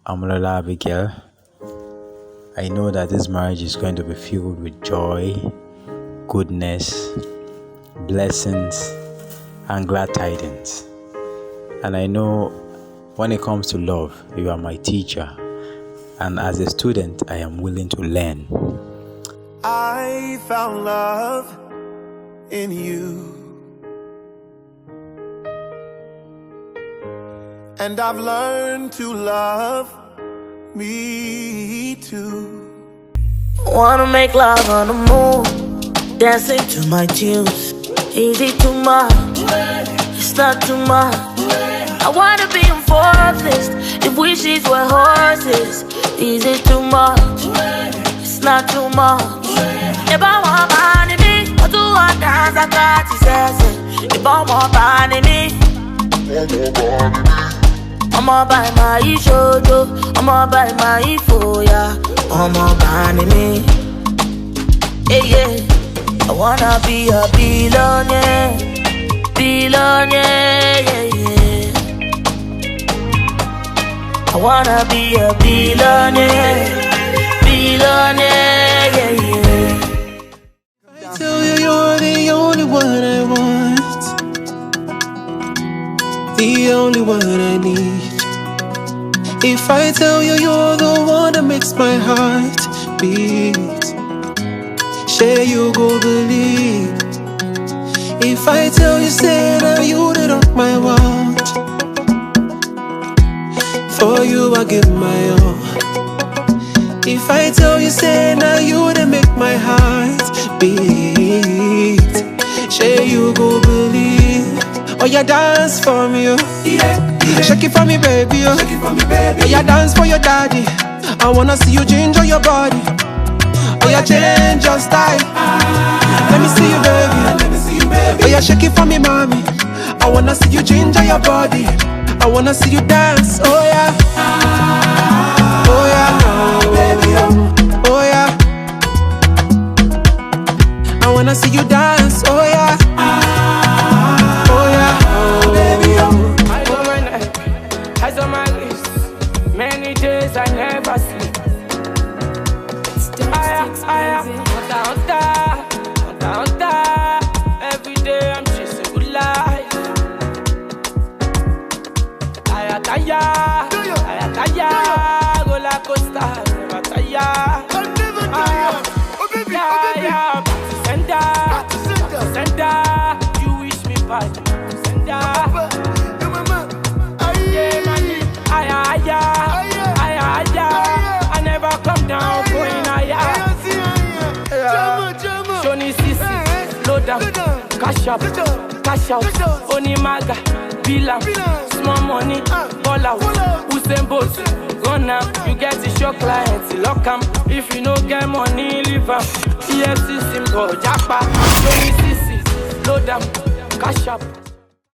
Amalola Abigail. I know that this marriage is going to be filled with joy, goodness, blessings, and glad tidings. And I know when it comes to love, you are my teacher. And as a student, I am willing to learn. I found love in you. And I've learned to love me too. Wanna make love on the moon, dancing to my tunes. Easy too much, it's not too much. I wanna be on fourth list, if wishes were horses. Easy too much, it's not too much. If I want money, me, I do want dance, I got to say. If I want money, me, I'ma buy my shojo, I'ma buy my foya, I'ma buy me. Yeah, yeah. I wanna be a billionaire, billionaire, yeah, yeah. I wanna be a billionaire, billionaire, yeah, yeah. I tell you you're the only one I want, the only one I need. If I tell you you're the one that makes my heart beat, share you go believe. If I tell you say that you did rock my world, for you I give my all. If I tell you say now you did make my heart beat, share you go believe. Oh, you dance for me, oh. Yeah. Shake it for me, baby, oh. Shake it for me, baby. Oh, you dance for your daddy. I wanna see you ginger your body. Oh, you change your style. Let me see you, baby. Let me see you, baby. Oh, you shake it for me, mommy. I wanna see you ginger your body. I wanna see you dance. Oh yeah. Oh yeah. Baby, oh. Oh yeah. I wanna see you dance. Oh yeah. Many days I never sleep. Every day I'm chasing good life. Roller coaster, never tire. Sender, you wish me back. I never come down, going higher. Shoni Sisi, load up, cash up, cash out, Onimaga, Bilam, small money, ball out, Usain Bolt, run up, you get the show clients, lock 'em. If you no get money, leave 'em. EFC symbol, Japa, Shoni Sisi, load up, cash up.